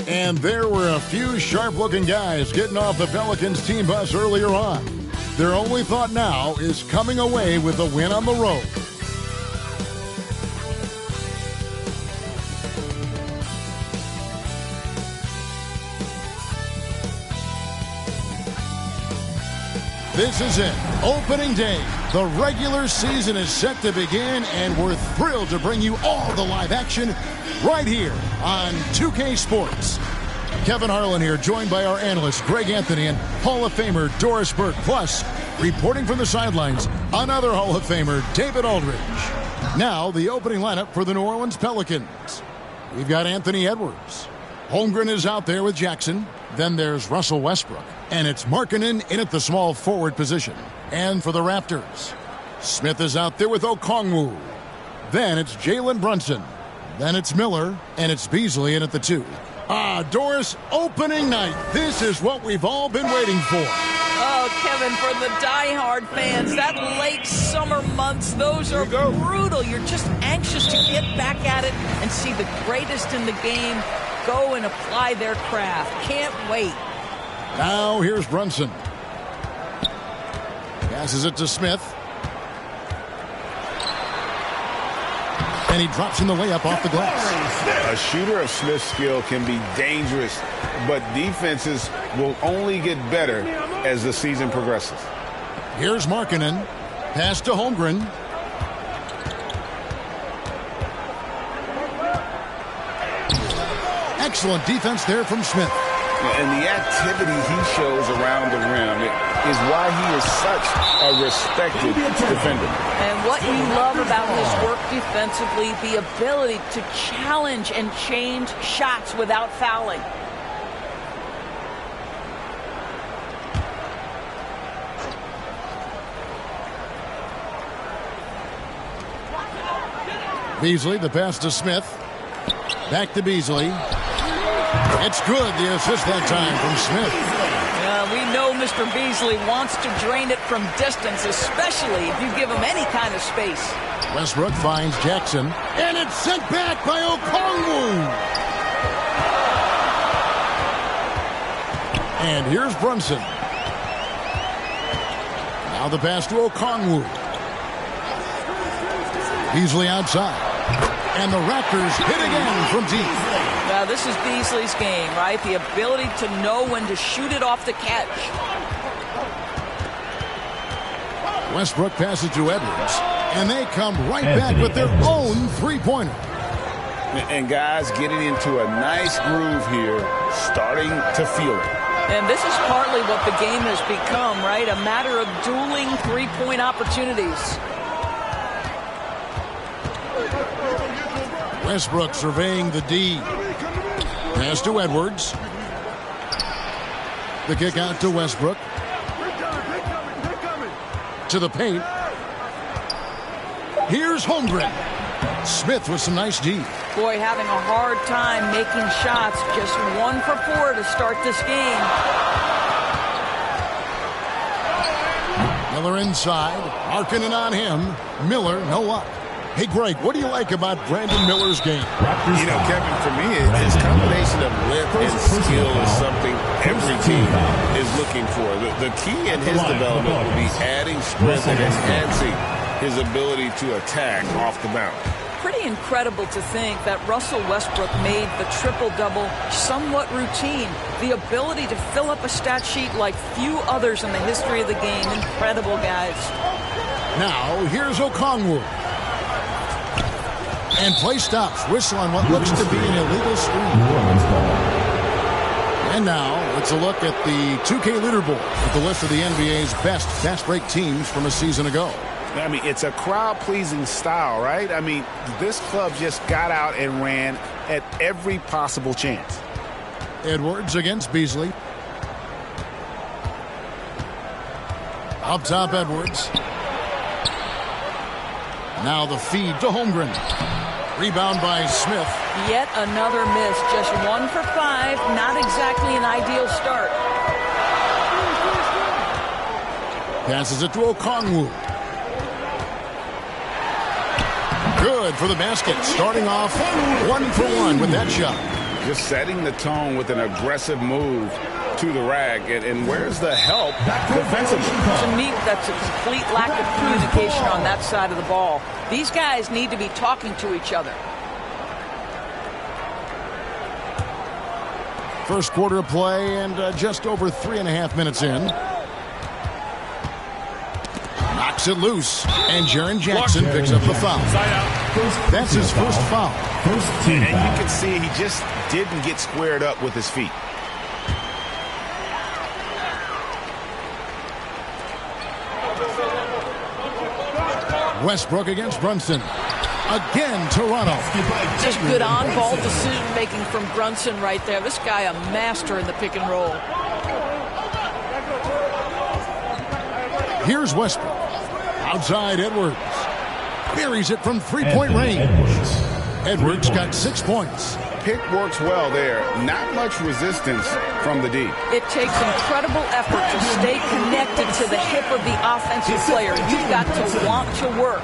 And there were a few sharp-looking guys getting off the Pelicans team bus earlier on. Their only thought now is coming away with a win on the road. This is it. Opening day. The regular season is set to begin, and we're thrilled to bring you all the live action right here on 2K Sports. Kevin Harlan here, joined by our analysts Greg Anthony and Hall of Famer Doris Burke. Plus, reporting from the sidelines, another Hall of Famer, David Aldridge. Now, the opening lineup for the New Orleans Pelicans. We've got Anthony Edwards. Holmgren is out there with Jackson. Then there's Russell Westbrook. And it's Markkanen in at the small forward position. And for the Raptors, Smith is out there with Okongwu. Then it's Jalen Brunson. Then it's Miller. And it's Beasley in at the 2. Doris, opening night. This is what we've all been waiting for. Oh, Kevin, for the diehard fans, that late summer months, those are brutal. You're just anxious to get back at it and see the greatest in the game go and apply their craft. Can't wait. Now here's Brunson. Passes it to Smith. And he drops in the layup off the glass. A shooter of Smith's skill can be dangerous, but defenses will only get better as the season progresses. Here's Markkanen. Pass to Holmgren. Excellent defense there from Smith. And the activity he shows around the rim is why he is such a respected defender. And what you love about his work defensively, the ability to challenge and change shots without fouling. Beasley, the pass to Smith. Back to Beasley. It's good, the assist that time from Smith. We know Mr. Beasley wants to drain it from distance, especially if you give him any kind of space. Westbrook finds Jackson, and it's sent back by Okongwu. And here's Brunson. Now the pass to Okongwu. Beasley outside. And the Raptors hit again from deep. Now, this is Beasley's game, right? The ability to know when to shoot it off the catch. Westbrook passes to Edwards. And they come right back with their own three-pointer. And guys getting into a nice groove here, starting to feel it. And this is partly what the game has become, right? A matter of dueling three-point opportunities. Westbrook surveying the D. Pass to Edwards. The kick out to Westbrook. To the paint. Here's Holmgren. Smith with some nice D. Boy, having a hard time making shots. Just 1 for 4 to start this game. Miller inside. Markkanen on him. Miller, no luck. Hey, Greg, what do you like about Brandon Miller's game? You know, Kevin, for me, his combination of length and skill is something every team is looking for. The key in his development will be adding strength and enhancing his ability to attack off the bounce. Pretty incredible to think that Russell Westbrook made the triple-double somewhat routine. The ability to fill up a stat sheet like few others in the history of the game. Incredible, guys. Now, here's Okongwu. And play stops. Whistle on what looks to be an illegal screen. And now, it's a look at the 2K leaderboard with the list of the NBA's best fast break teams from a season ago. I mean, it's a crowd-pleasing style, right? I mean, this club just got out and ran at every possible chance. Edwards against Beasley. Up top, Edwards. Now the feed to Holmgren. Rebound by Smith. Yet another miss. Just 1 for 5. Not exactly an ideal start. Passes it to Okongwu. Good for the basket. Starting off 1 for 1 with that shot. Just setting the tone with an aggressive move to the rack. And where's the help defensively? To me, that's a complete lack of communication on that side of the ball. These guys need to be talking to each other. First quarter of play and just over 3.5 minutes in. Knocks it loose. And Jaren Jackson picks up the foul. That's his first foul. And you can see he just didn't get squared up with his feet. Westbrook against Brunson. Again, Toronto. Just good on-ball decision-making from Brunson right there. This guy a master in the pick and roll. Here's Westbrook. Outside Edwards. Buries it from three-point range. Edwards got 6 points. Pick works well there. Not much resistance from the D. It takes incredible effort to stay connected to the hip of the offensive player. You've got to want to work.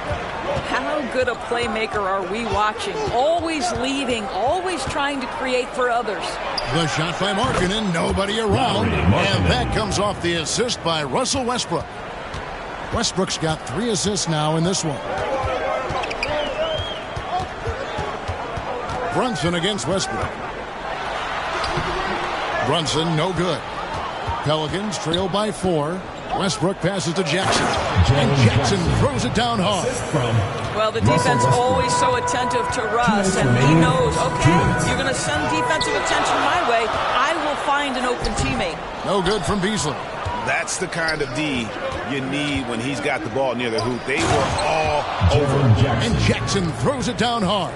How good a playmaker are we watching? Always leading, always trying to create for others. The shot by Markkanen, nobody around. And that comes off the assist by Russell Westbrook. Westbrook's got 3 assists now in this one. Brunson against Westbrook. Brunson, no good. Pelicans trail by 4. Westbrook passes to Jackson. And Jackson throws it down hard. Well, the defense always so attentive to Russ, and he knows, okay, you're going to send defensive attention my way. I will find an open teammate. No good from Beasley. That's the kind of D you need when he's got the ball near the hoop. They were all over. And Jackson throws it down hard.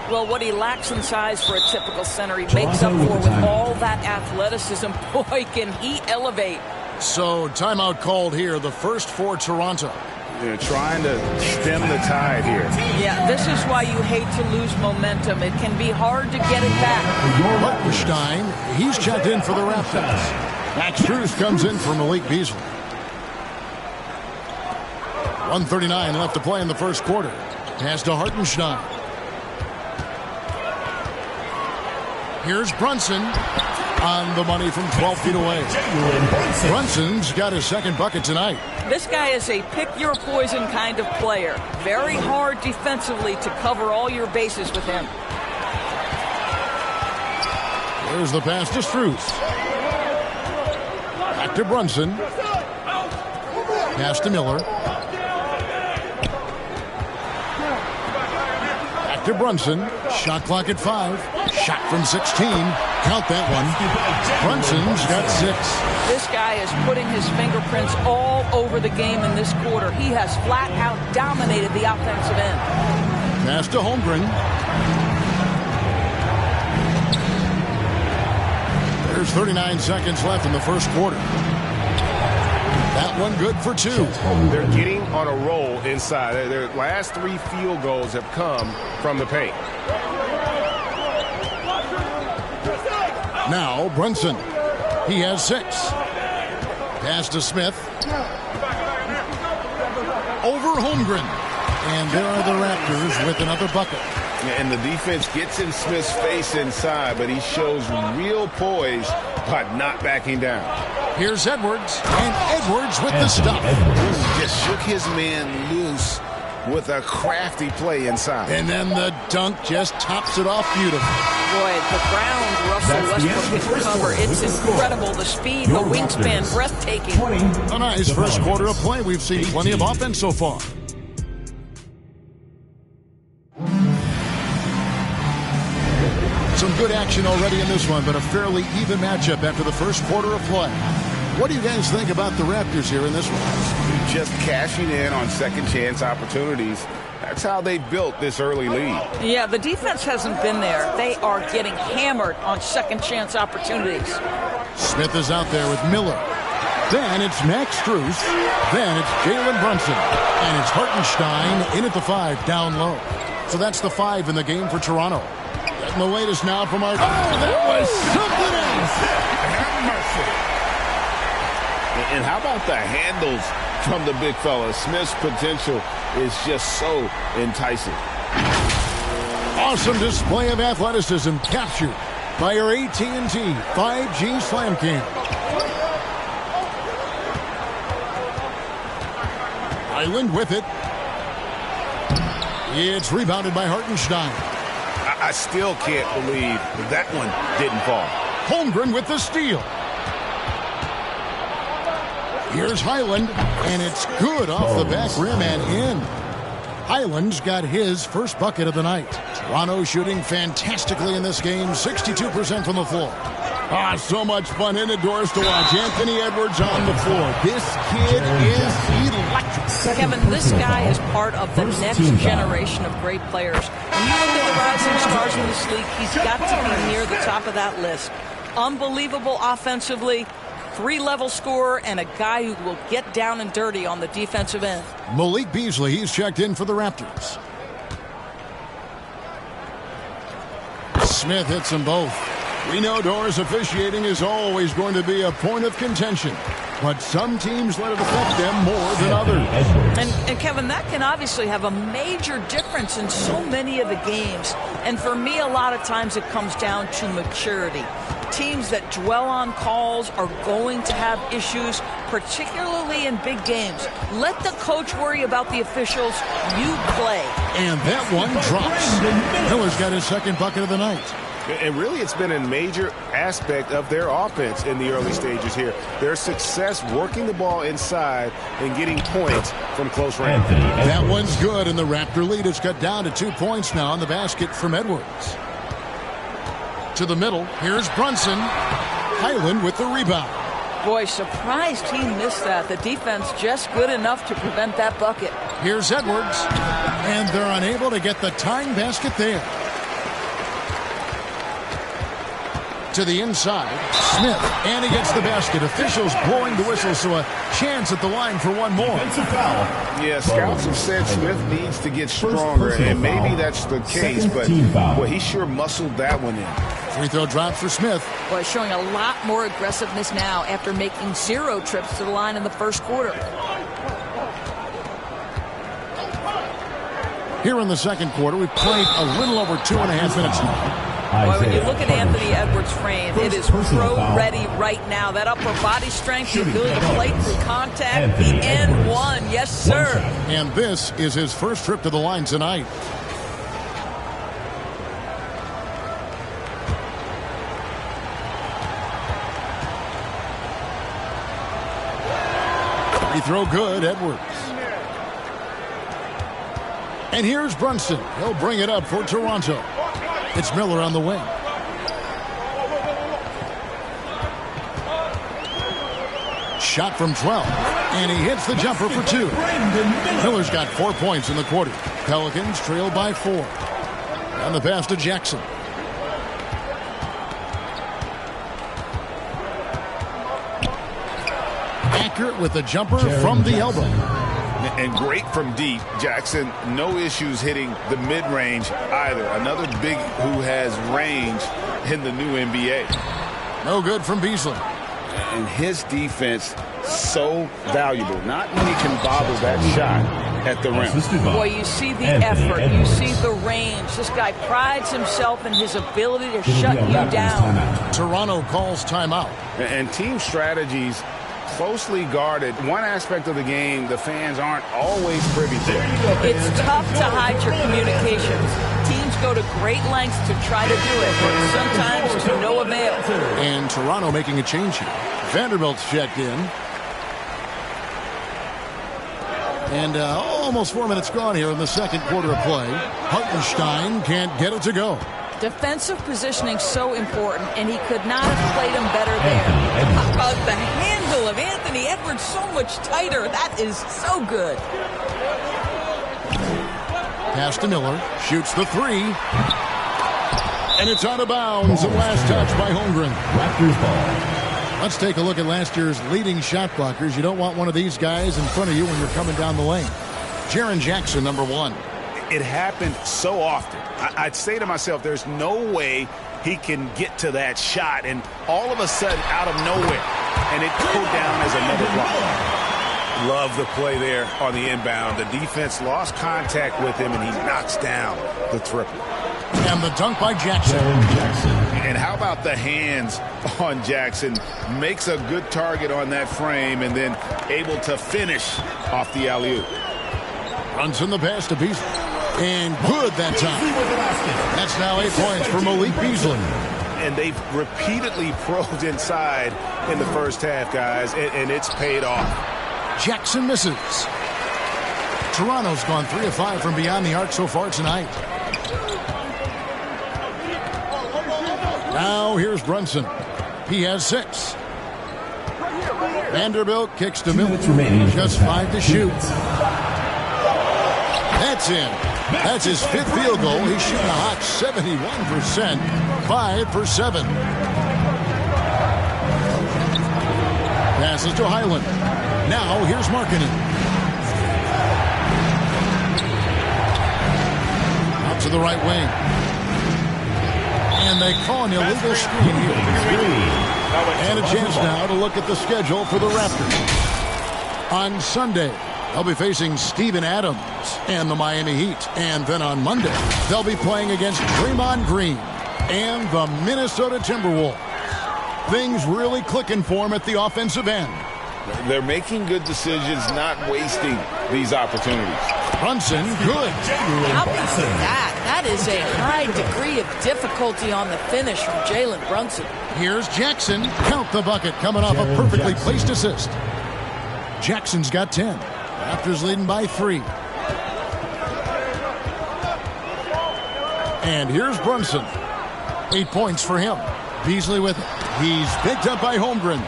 Well, what he lacks in size for a typical center, he makes up for with all that athleticism. Boy, can he elevate. So, timeout called here, the first for Toronto. They're trying to stem the tide here. Yeah, this is why you hate to lose momentum. It can be hard to get it back. Hartenstein, he's checked in for the Raptors. Max Strus comes in for Malik Beasley. 1:39 left to play in the first quarter. Pass to Hartenstein. Here's Brunson on the money from 12 feet away. Brunson's got his second bucket tonight. This guy is a pick-your-poison kind of player. Very hard defensively to cover all your bases with him. There's the pass to Strus. Back to Brunson. Pass to Miller. Back to Brunson. Shot clock at 5. Shot from 16. Count that one. Brunson's got 6. This guy is putting his fingerprints all over the game in this quarter. He has flat out dominated the offensive end. Pass to Holmgren. There's 39 seconds left in the first quarter. That one good for 2. They're getting on a roll inside. Their last 3 field goals have come from the paint. Now Brunson. He has 6. Pass to Smith. Over Holmgren. And there are the Raptors with another bucket. And the defense gets in Smith's face inside, but he shows real poise by not backing down. Here's Edwards. And Edwards with the stop. Just shook his man loose with a crafty play inside. And then the dunk just tops it off beautifully. Boy, the ground Russell Westbrook can cover. It's incredible. The speed, the wingspan, breathtaking. A nice first quarter of play. We've seen plenty of offense so far. Some good action already in this one, but a fairly even matchup after the first quarter of play. What do you guys think about the Raptors here in this one? Just cashing in on second chance opportunities. That's how they built this early lead. Yeah, the defense hasn't been there. They are getting hammered on second chance opportunities. Smith is out there with Miller. Then it's Max Strus. Then it's Jalen Brunson. And it's Hartenstein in at the 5 down low. So that's the 5 in the game for Toronto. And the latest now from our... Oh, that was something else! Have mercy. And how about the handles from the big fella? Smith's potential is just so enticing. Awesome display of athleticism captured by our AT&T 5G Slam Cam. Island with it. It's rebounded by Hartenstein. I still can't believe that one didn't fall. Holmgren with the steal. Here's Highland, and it's good off the back rim and in. Highland's got his first bucket of the night. Toronto shooting fantastically in this game, 62% from the floor. So much fun indoors to watch. Anthony Edwards on the floor. This kid is electric. Kevin, this guy is part of the next generation of great players. When you look at the rising stars in this league, he's got to be near the top of that list. Unbelievable offensively, 3-level scorer, and a guy who will get down and dirty on the defensive end. Malik Beasley, he's checked in for the Raptors. Smith hits them both. We know Doris officiating is always going to be a point of contention, but some teams let it affect them more than others. And Kevin, that can obviously have a major difference in so many of the games. And for me, a lot of times it comes down to maturity. Teams that dwell on calls are going to have issues, particularly in big games. Let the coach worry about the officials. You play. And that one drops. Miller's got his second bucket of the night. And really, it's been a major aspect of their offense in the early stages here. Their success working the ball inside and getting points from close range. That one's good, and the Raptor lead is cut down to 2 points now on the basket from Edwards. To the middle, here's Brunson. Highland with the rebound. Boy, surprised he missed that. The defense just good enough to prevent that bucket. Here's Edwards, and they're unable to get the tying basket there. To the inside, Smith, and he gets the basket. Officials blowing the whistle, so a chance at the line for one more. Yeah, scouts have said Smith needs to get stronger, and maybe that's the case, but well, he sure muscled that one in. Free throw drop for Smith. Boy, showing a lot more aggressiveness now after making 0 trips to the line in the first quarter. Here in the second quarter, we've played a little over 2.5 minutes now. Boy, when you look at Anthony Edwards' frame, it is pro-ready right now. That upper body strength, the ability to play through contact, the end one. Yes, sir. And this is his first trip to the line tonight. Free throw good, Edwards. And here's Brunson. He'll bring it up for Toronto. It's Miller on the wing. Shot from 12. And he hits the jumper for 2. Miller's got 4 points in the quarter. Pelicans trail by 4. And the pass to Jackson. Accurate with the jumper from the elbow. And great from deep. Jackson, no issues hitting the mid-range either. Another big who has range in the new NBA. No good from Beasley. And his defense so valuable. Not many can bobble that shot at the rim. Boy, you see the effort. You see the range. This guy prides himself in his ability to shut you down. Toronto calls timeout. And team strategies closely guarded. One aspect of the game the fans aren't always privy to. It's tough to hide your communications. Teams go to great lengths to try to do it, but sometimes to no avail. And Toronto making a change here. Vanderbilt's checked in. And almost 4 minutes gone here in the second quarter of play. Hartenstein can't get it to go. Defensive positioning so important, and he could not have played him better there. How about the handle of Anthony Edwards so much tighter? That is so good. Pass to Miller. Shoots the three. And it's out of bounds. The last touch by Holmgren. Raptors ball. Let's take a look at last year's leading shot blockers. You don't want one of these guys in front of you when you're coming down the lane. Jaren Jackson, number 1. It happened so often. I'd say to myself, there's no way he can get to that shot, and all of a sudden, out of nowhere, and it go down as another block. Love the play there on the inbound. The defense lost contact with him, and he knocks down the triple. And the dunk by Jackson. And how about the hands on Jackson? Makes a good target on that frame, and then able to finish off the alley-oop. Runs in the pass to Beasley. And good that time. That's now 8 points for Malik Beasley. And they've repeatedly probed inside in the first half, guys, and it's paid off. Jackson misses. Toronto's gone 3 of 5 from beyond the arc so far tonight. Now here's Brunson. He has 6. Vanderbilt kicks to Miller. Just 5 to shoot. That's in. That's his 5th field goal. He's shooting a hot 71%. 5 for 7. Passes to Highland. Now here's Markkanen. Out to the right wing. And they call an illegal screen here. And a chance now to look at the schedule for the Raptors. On Sunday, they'll be facing Steven Adams and the Miami Heat. And then on Monday, they'll be playing against Draymond Green and the Minnesota Timberwolves. Things really clicking for them at the offensive end. They're making good decisions, not wasting these opportunities. Brunson, good. How about that? That is a high degree of difficulty on the finish from Jalen Brunson. Here's Jackson. Count the bucket coming off a perfectly placed assist. Jackson's got 10. Raptors leading by 3. And here's Brunson. 8 points for him. Beasley with it. He's picked up by Holmgren.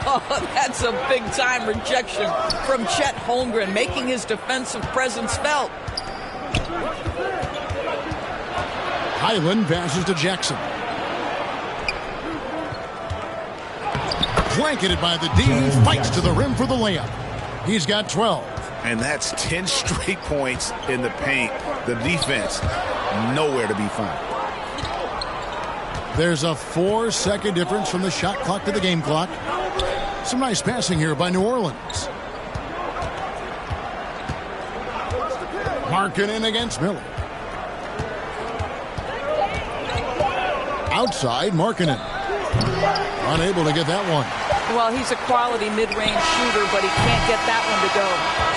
Oh, that's a big-time rejection from Chet Holmgren, making his defensive presence felt. Highland passes to Jackson. Blanketed by the D. He fights to the rim for the layup. He's got 12. And that's 10 straight points in the paint. The defense, nowhere to be found. There's a 4-second difference from the shot clock to the game clock. Some nice passing here by New Orleans. Markkanen against Miller. Outside, Markkanen. Unable to get that one. Well, he's a quality mid-range shooter, but he can't get that one to go.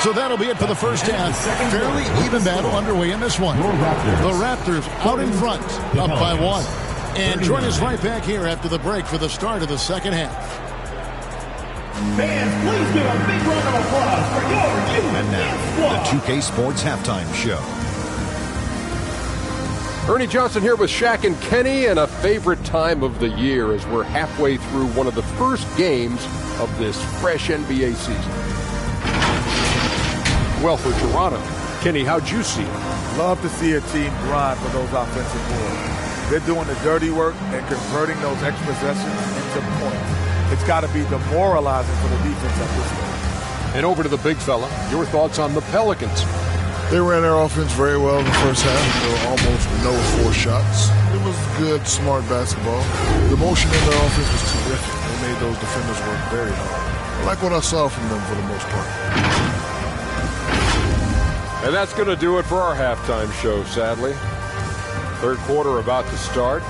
So that'll be it for the first half. Fairly even battle underway in this one. The Raptors out in front, up by 1. And join us right back here after the break for the start of the second half. Fans, please give a big round of applause for your And now, the 2K Sports Halftime Show. Ernie Johnson here with Shaq and Kenny, and a favorite time of the year as we're halfway through one of the first games of this fresh NBA season. Well, for Toronto, Kenny, how'd you see it? Love to see a team grind for those offensive boards. They're doing the dirty work and converting those extra possessions into points. It's got to be demoralizing for the defense at this point. And over to the big fella, your thoughts on the Pelicans? They ran their offense very well in the first half. There were almost no forced shots. It was good, smart basketball. The motion in their offense was terrific. They made those defenders work very hard. I like what I saw from them for the most part. And that's going to do it for our halftime show, sadly. Third quarter about to start.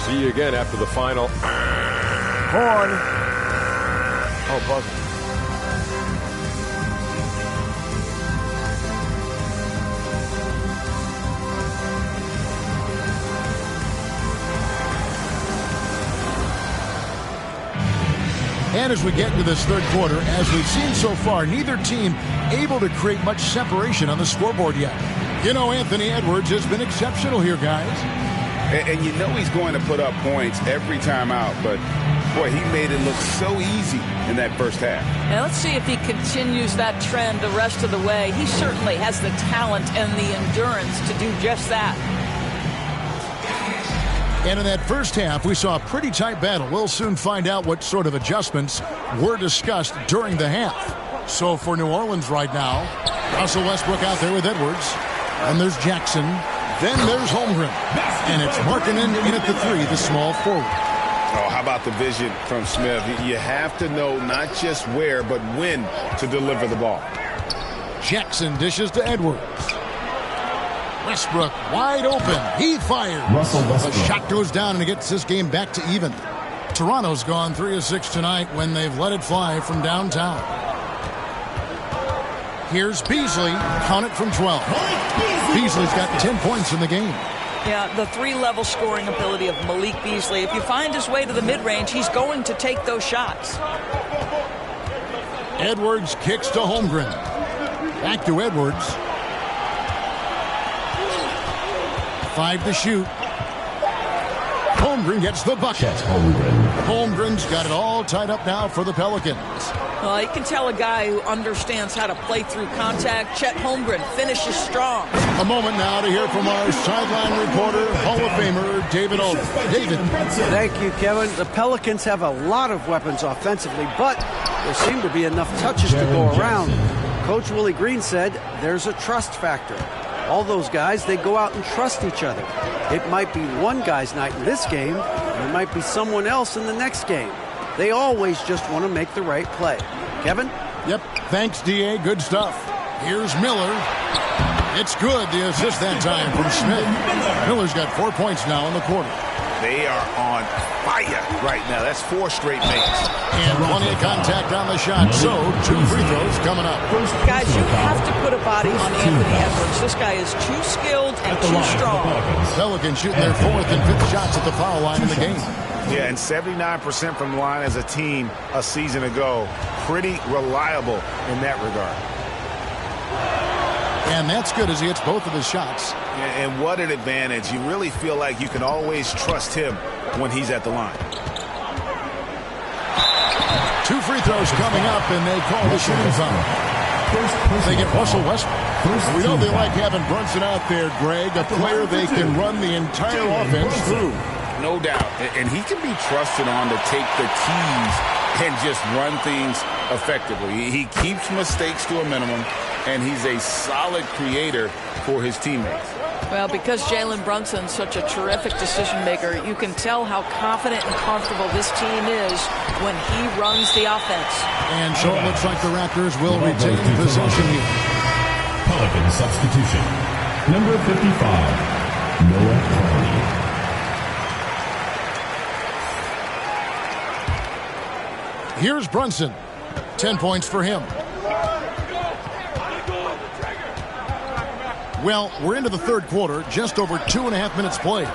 See you again after the final. Horn. Oh, buzzer. And as we get into this third quarter, as we've seen so far, neither team able to create much separation on the scoreboard yet. You know, Anthony Edwards has been exceptional here, guys. And you know he's going to put up points every time out, but boy, he made it look so easy in that first half. Now let's see if he continues that trend the rest of the way. He certainly has the talent and the endurance to do just that. And in that first half, we saw a pretty tight battle. We'll soon find out what sort of adjustments were discussed during the half. So for New Orleans right now, Russell Westbrook out there with Edwards. And there's Jackson. Then there's Holmgren. And it's Markkanen in at the 3, the small forward. Oh, how about the vision from Smith? You have to know not just where, but when to deliver the ball. Jackson dishes to Edwards. Westbrook wide open. He fires. The shot goes down and it gets this game back to even. Toronto's gone 3 of 6 tonight when they've let it fly from downtown. Here's Beasley. Count it from 12. Beasley's got 10 points in the game. Yeah, the 3-level scoring ability of Malik Beasley. If you find his way to the mid-range, he's going to take those shots. Edwards kicks to Holmgren. Back to Edwards. 5 to shoot. Holmgren gets the bucket. Holmgren's got it all tied up now for the Pelicans. Well, you can tell a guy who understands how to play through contact. Chet Holmgren finishes strong. A moment now to hear from our sideline reporter, Hall of Famer David Olden. David. Thank you, Kevin. The Pelicans have a lot of weapons offensively, but there seem to be enough touches to go around. Coach Willie Green said there's a trust factor. All those guys, they go out and trust each other. It might be one guy's night in this game, and it might be someone else in the next game. They always just want to make the right play. Kevin? Yep. Thanks, D.A. Good stuff. Here's Miller. It's good. The assist that time from Smith. Miller's got 4 points now in the quarter. They are on fire right now. That's 4 straight makes. And plenty of contact on the shot. So, 2 free throws coming up. Guys, you have to put a body on Anthony Edwards. This guy is too skilled and too strong. Pelicans shooting their 4th and 5th shots at the foul line in the game. Yeah, and 79% from the line as a team a season ago. Pretty reliable in that regard. And that's good as he hits both of his shots. And what an advantage. You really feel like you can always trust him when he's at the line. 2 free throws coming up, and they call the shooting foul. They get Russell Westbrook. We know they like having Brunson out there, Greg, a player they can run the entire offense through. No doubt. And he can be trusted on to take the keys and just run things effectively. He keeps mistakes to a minimum, and he's a solid creator for his teammates. Well, because Jalen Brunson's such a terrific decision maker, you can tell how confident and comfortable this team is when he runs the offense. And so it looks like the Raptors will retain possession here. Pelican substitution. Number 55, Noah Crowley. Here's Brunson. 10 points for him. Well, we're into the third quarter, just over 2.5 minutes played.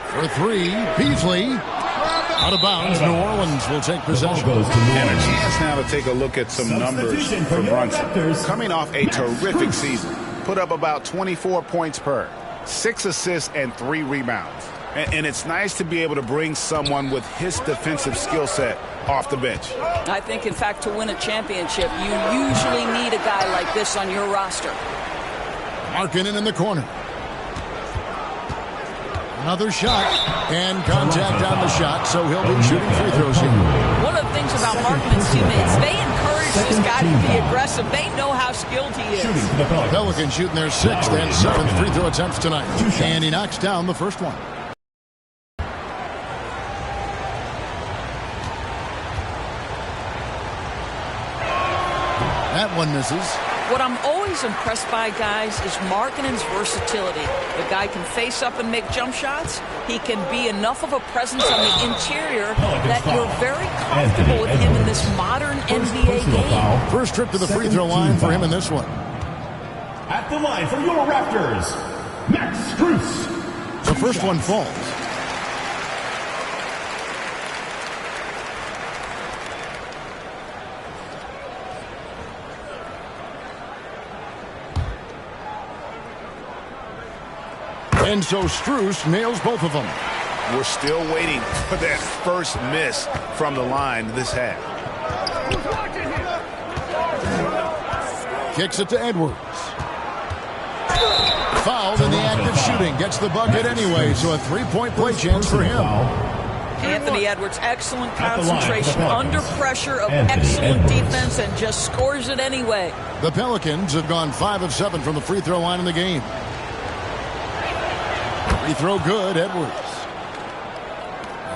For 3, Beasley. Out of bounds, New Orleans will take possession. And a chance now to take a look at some numbers for Brunson. Coming off a terrific season. Put up about 24 points per, 6 assists, and 3 rebounds. And it's nice to be able to bring someone with his defensive skill set off the bench. I think, in fact, to win a championship, you usually need a guy like this on your roster. Markkanen in the corner. Another shot, and contact on the shot, so he'll be shooting free throws here. One of the things about Markkanen's teammates, they encourage this guy to be aggressive. They know how skilled he is. Pelicans shooting their 6th and 7th free throw attempts tonight. And he knocks down the first one. That one misses. What I'm always impressed by, guys, is Markkanen's versatility. The guy can face up and make jump shots. He can be enough of a presence on the interior that you're very comfortable with him in this modern NBA game. First trip to the free throw line for him in this one. At the line for your Raptors, Max Strus. The first one falls. And so Strus nails both of them. We're still waiting for that first miss from the line this half. Kicks it to Edwards. Fouled in the act of shooting. Gets the bucket anyway, so a three-point play chance for him. Anthony Edwards, excellent concentration under pressure of excellent defense and just scores it anyway. The Pelicans have gone 5 of 7 from the free throw line in the game. Free throw good, Edwards.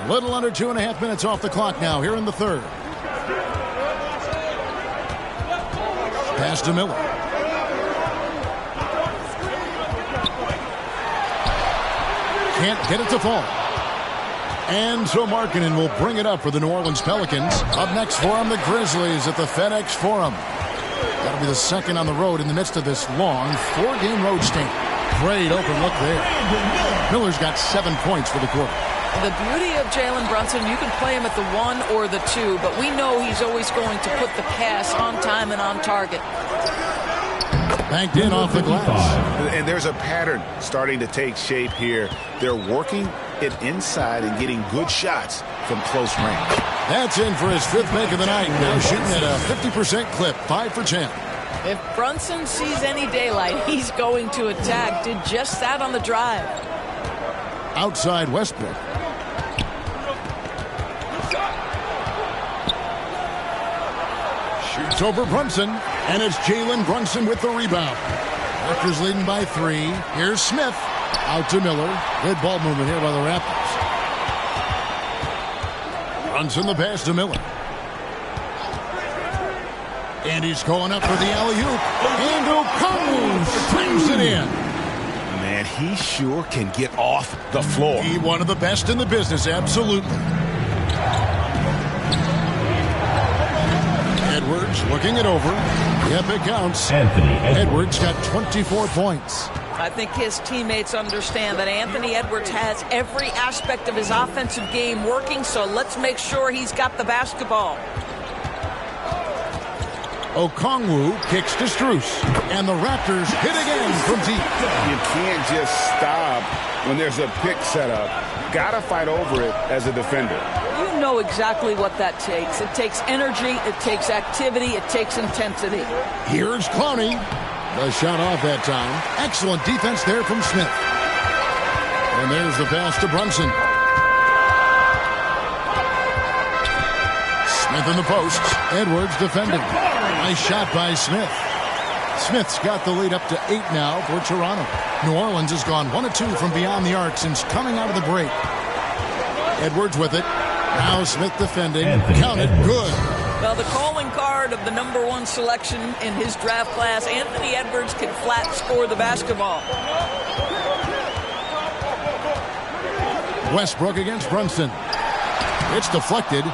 A little under 2.5 minutes off the clock now here in the third. Pass to Miller. Can't get it to fall. And so Markkanen will bring it up for the New Orleans Pelicans. Up next for them, the Grizzlies at the FedEx Forum. That'll be the second on the road in the midst of this long 4-game road stint. Great open look there. Miller's got 7 points for the quarter. The beauty of Jalen Brunson, you can play him at the 1 or the 2, but we know he's always going to put the pass on time and on target. Banked in off the glass. And there's a pattern starting to take shape here. They're working it inside and getting good shots from close range. That's in for his 5th make of the night. Now shooting at a 50% clip, 5 for 10. If Brunson sees any daylight, he's going to attack. Did just that on the drive. Outside Westbrook. Shoots over Brunson, and it's Jalen Brunson with the rebound. Raptors leading by 3. Here's Smith. Out to Miller. Good ball movement here by the Raptors. Brunson the pass to Miller. And he's going up for the alley-oop. And Okongwu slams it in. Man, he sure can get off the floor. He one of the best in the business, absolutely. Edwards looking it over. Yep, it counts. Edwards got 24 points. I think his teammates understand that Anthony Edwards has every aspect of his offensive game working, so let's make sure he's got the basketball. Okongwu kicks to Strus, and the Raptors hit again from deep. You can't just stop when there's a pick set up. Gotta fight over it as a defender. You know exactly what that takes. It takes energy, it takes activity, it takes intensity. Here's Clowney. The shot off that time. Excellent defense there from Smith. And there's the pass to Brunson. Smith in the post. Edwards defending. Nice shot by Smith. Smith's got the lead up to 8 now for Toronto. New Orleans has gone 1 of 2 from beyond the arc since coming out of the break. Edwards with it. Now Smith defending. Counted. Good. Well, the calling card of the #1 selection in his draft class, Anthony Edwards can flat score the basketball. Westbrook against Brunson. It's deflected.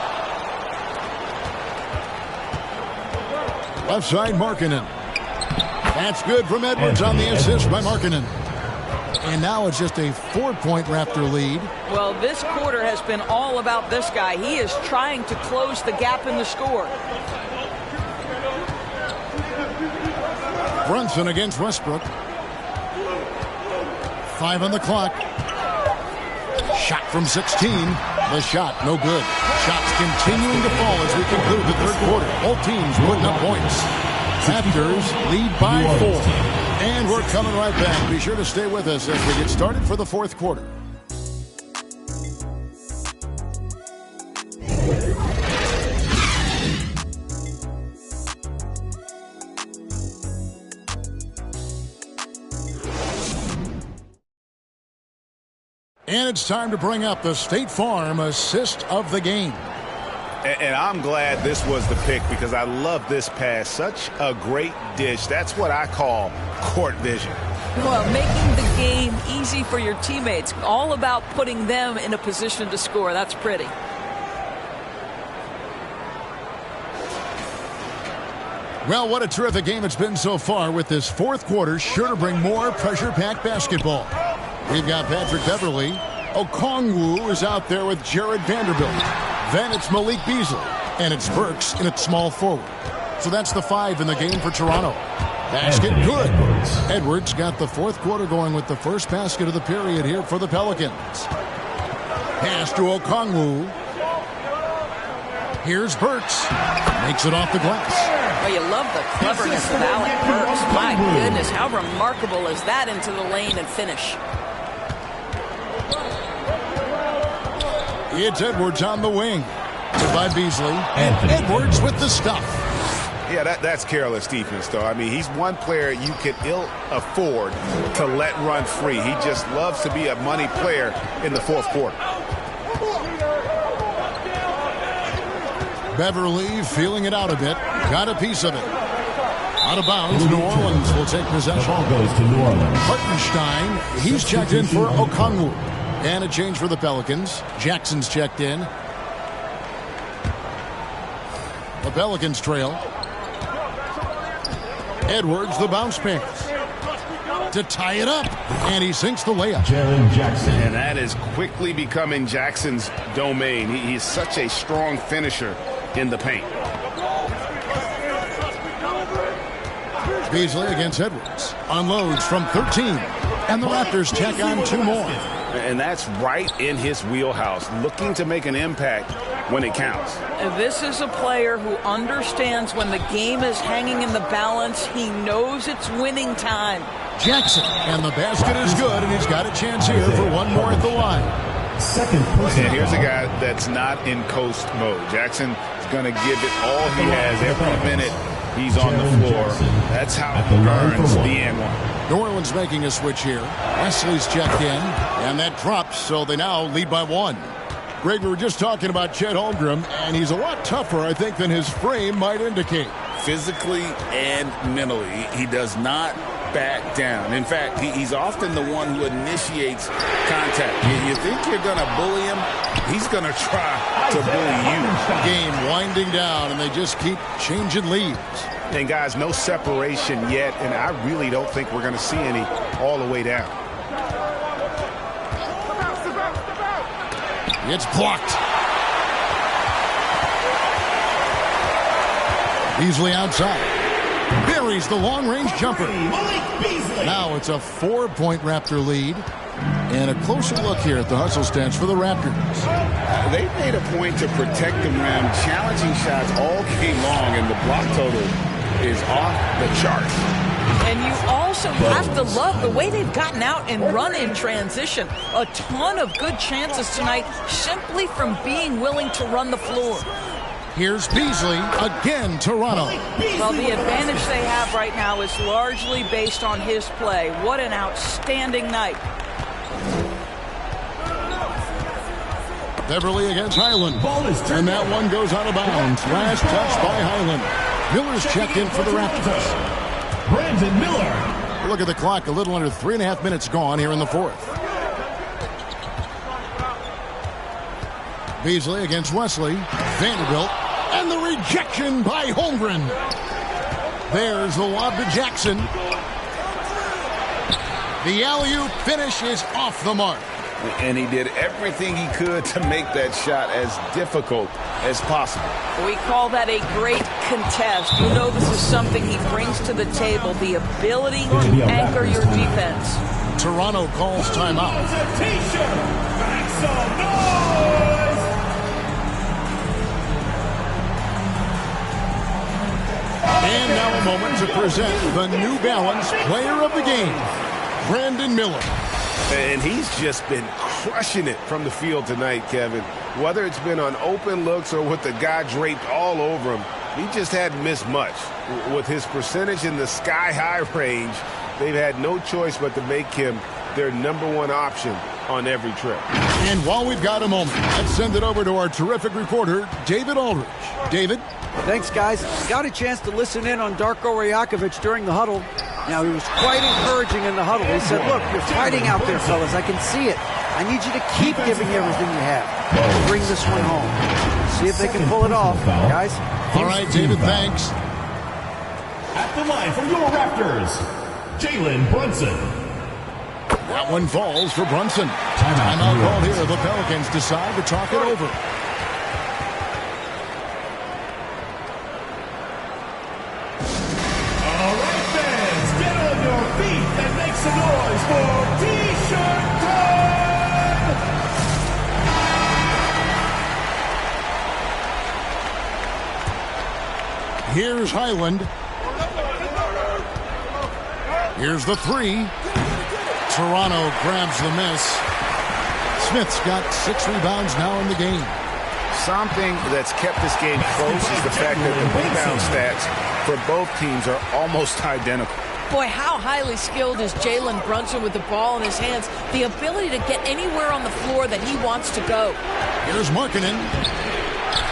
Left side, Markkanen. That's good from Edwards on the assist by Markkanen. And now it's just a 4-point Raptor lead. Well, this quarter has been all about this guy. He is trying to close the gap in the score. Brunson against Westbrook. 5 on the clock. Shot from 16. The shot, no good. Shots continuing to fall as we conclude the third quarter. Both teams putting up points. Raptors lead by 4. And we're coming right back. Be sure to stay with us as we get started for the fourth quarter. And it's time to bring up the State Farm assist of the game. And I'm glad this was the pick because I love this pass. Such a great dish. That's what I call court vision. Well, making the game easy for your teammates. All about putting them in a position to score. That's pretty. Well, what a terrific game it's been so far with this fourth quarter. Sure to bring more pressure-packed basketball. We've got Patrick Beverly. Okongwu is out there with Jared Vanderbilt. Then it's Malik Beasley. And it's Burks in its small forward. So that's the 5 in the game for Toronto. Basket good. Edwards got the fourth quarter going with the first basket of the period here for the Pelicans. Pass to Okongwu. Here's Burks. Makes it off the glass. Well, you love the cleverness of Alec Burks. My goodness, how remarkable is that into the lane and finish. It's Edwards on the wing. By Beasley. And Edwards with the stuff. Yeah, that's careless defense, though. I mean, he's one player you can ill afford to let run free. He just loves to be a money player in the fourth quarter. Beverly feeling it out a bit. Got a piece of it. Out of bounds. New Orleans will take possession. The ball goes to New Orleans. Hartenstein, he's checked in for Okongwu. And a change for the Pelicans. Jackson's checked in. The Pelicans trail. Edwards, the bounce pass. To tie it up. And he sinks the layup. Jaren Jackson. And that is quickly becoming Jackson's domain. He's such a strong finisher in the paint. Beasley against Edwards. Unloads from 13. And the Raptors check on 2 more. And that's right in his wheelhouse. Looking to make an impact when it counts. This is a player who understands when the game is hanging in the balance. He knows it's winning time. Jackson, and the basket is good, and he's got a chance here for one more at the line. Second person. And here's a guy that's not in coast mode. Jackson is going to give it all he has every minute he's on the floor. That's how he earns the and one. New Orleans making a switch here. Wesley's checked in, and that drops, so they now lead by 1. Greg, we were just talking about Chet Holmgren, and he's a lot tougher, I think, than his frame might indicate. Physically and mentally, he does not back down. In fact, he's often the one who initiates contact. You think you're going to bully him, he's going to try to bully you. Game winding down, and they just keep changing leads. And guys, no separation yet, and I really don't think we're going to see any all the way down. It's blocked. Beasley outside. Buries the long-range jumper. Now it's a 4-point Raptor lead. And a closer look here at the hustle stats for the Raptors. They made a point to protect the rim, challenging shots all game long, and the block total is off the charts. And you also have to love the way they've gotten out and run in transition. A ton of good chances tonight simply from being willing to run the floor. Here's Beasley again, Toronto. Well, the advantage they have right now is largely based on his play. What an outstanding night. Beverly against Highland. And that one goes out of bounds. Last touch by Highland. Miller's checked in for the Raptors. Brandon Miller. Look at the clock. A little under 3.5 minutes gone here in the fourth. Beasley against Wesley. Vanderbilt. And the rejection by Holmgren. There's the lob to Jackson. The alley-oop finish is off the mark. And he did everything he could to make that shot as difficult as possible. We call that a great contest. You know this is something he brings to the table, the ability to anchor your defense. Toronto calls timeout. Make some noise! And now a moment to present the New Balance Player of the Game, Brandon Miller. And he's just been crushing it from the field tonight, Kevin. Whether it's been on open looks or with the guy draped all over him, he just hadn't missed much. With his percentage in the sky-high range, they've had no choice but to make him their #1 option on every trip. And while we've got a moment, let's send it over to our terrific reporter, David Aldridge. David? Thanks, guys. Got a chance to listen in on Darko Rajakovic during the huddle. Now, he was quite encouraging in the huddle. He said, look, you're fighting out there, fellas. I can see it. I need you to keep giving everything you have. Bring this one home. See if they can pull it off, guys. All right, David, thanks. At the line for your Raptors, Jalen Brunson. That one falls for Brunson. Timeout call here. The Pelicans decide to talk it over. All right, fans. Pause for T-shirt time! Here's Highland. Here's the three. Toronto grabs the miss. Smith's got 6 rebounds now in the game. Something that's kept this game close is the fact that the rebound stats for both teams are almost identical. Boy, how highly skilled is Jalen Brunson with the ball in his hands. The ability to get anywhere on the floor that he wants to go. Here's Markkanen.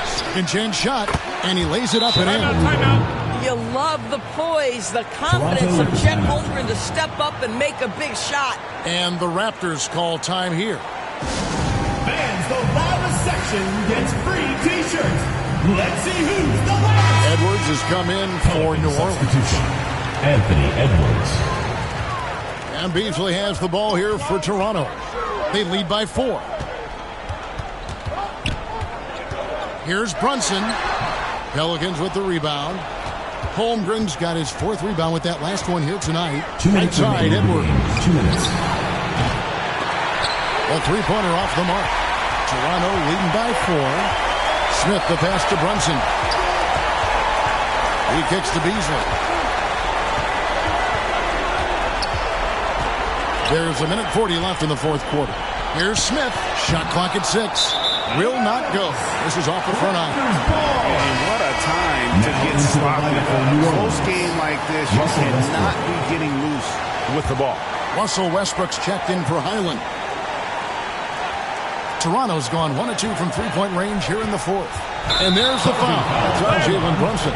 Second chance shot, and he lays it up and in. You love the poise, the confidence of Chet Holmgren to step up and make a big shot. And the Raptors call time here. Fans, the loudest section gets free T-shirts. Let's see who's the loudest. Edwards has come in for New Orleans. Anthony Edwards. And Beasley has the ball here for Toronto. They lead by 4. Here's Brunson. Pelicans with the rebound. Holmgren's got his 4th rebound with that last one here tonight. Right side, Edwards. 2 minutes. A three-pointer off the mark. Toronto leading by 4. Smith the pass to Brunson. He kicks to Beasley. There's 1:40 left in the 4th quarter. Here's Smith. Shot clock at 6. Will not go. This is off the front iron. And what a time to get sloppy. Close game like this, you cannot be getting loose with the ball. Russell Westbrook's checked in for Highland. Toronto's gone 1 of 2 from three-point range here in the 4th. And there's the foul. That's on Jalen Brunson.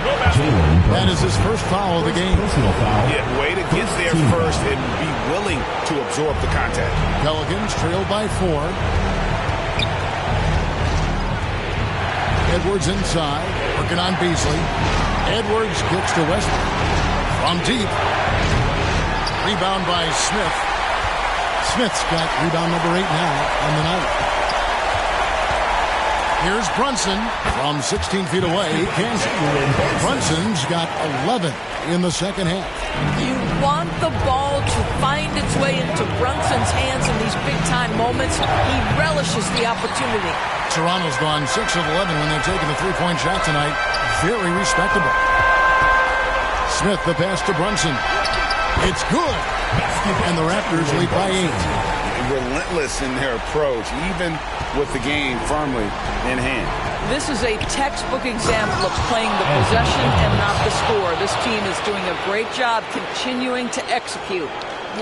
That is his first foul of the game. Yeah, way to get there first and be willing to absorb the contact. Pelicans trailed by 4. Edwards inside, working on Beasley. Edwards kicks to Westbrook. From deep. Rebound by Smith. Smith's got rebound number 8 now on the night. Here's Brunson from 16 feet away. He can't shoot. Brunson's got 11 in the second half. You want the ball to find its way into Brunson's hands in these big-time moments. He relishes the opportunity. Toronto's gone 6 of 11 when they've taken the three-point shot tonight. Very respectable. Smith the pass to Brunson. It's good. And the Raptors lead by 8. Relentless in their approach, even with the game firmly in hand. This is a textbook example of playing the possession and not the score. This team is doing a great job continuing to execute.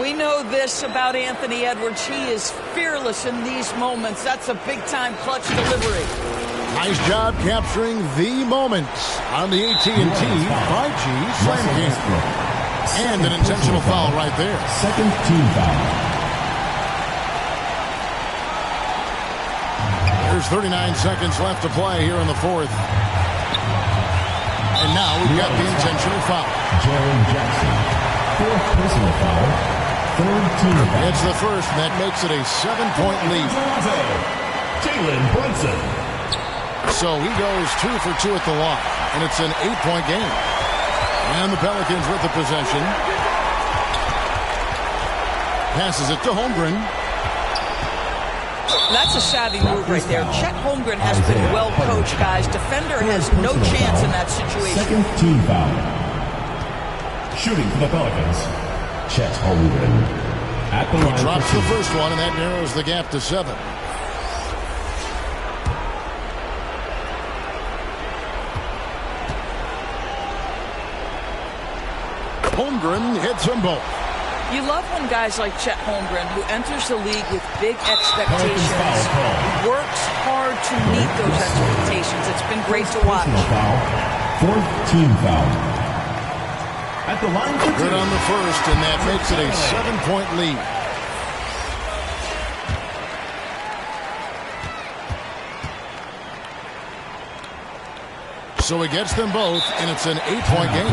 We know this about Anthony Edwards. He is fearless in these moments. That's a big-time clutch delivery. Nice job capturing the moments on the AT&T 5G Slam Game. And an intentional foul right there. Second team foul. There's 39 seconds left to play here in the 4th. And now we've got the intentional foul. Jaren Jackson. 4th personal foul. 3rd team foul. It's the first, and that makes it a 7-point lead. Jalen Brunson. So he goes 2 for 2 at the line, and it's an 8-point game. And the Pelicans with the possession. Passes it to Holmgren. That's a savvy move right there. Chet Holmgren has been well coached, guys. Defender has no chance in that situation. Second team foul. Shooting for the Pelicans, Chet Holmgren. At the line. He drops the first one, and that narrows the gap to 7. Holmgren hits them both. You love when guys like Chet Holmgren, who enters the league with big expectations, works hard to meet those expectations. It's been great to watch. 4th team foul. At the line for good on the first, and that makes it a 7-point lead. So he gets them both, and it's an 8-point game.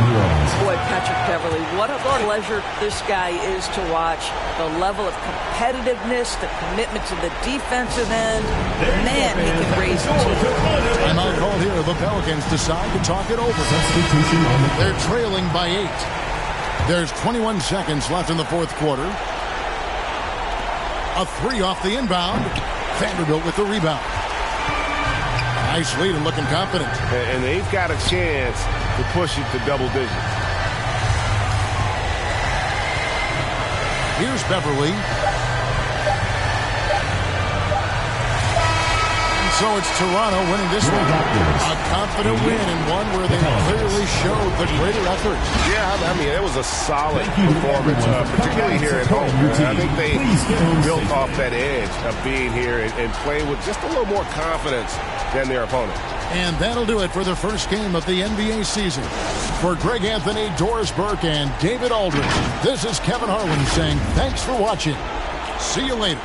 Boy, Patrick Beverley, what a pleasure this guy is to watch. The level of competitiveness, the commitment to the defensive end. Man, he can raise the team. Timeout called here. The Pelicans decide to talk it over. They're trailing by 8. There's 21 seconds left in the 4th quarter. A three off the inbound. Vanderbilt with the rebound. Nice lead and looking confident. And they've got a chance to push it to double digits. Here's Beverly. So it's Toronto winning this one. A confident win and one where they clearly showed the greater effort. Yeah, I mean, it was a solid performance, particularly here at home. I think they built off that edge of being here and playing with just a little more confidence than their opponent. And that'll do it for the first game of the NBA season. For Greg Anthony, Doris Burke, and David Aldridge, this is Kevin Harlan saying thanks for watching. See you later.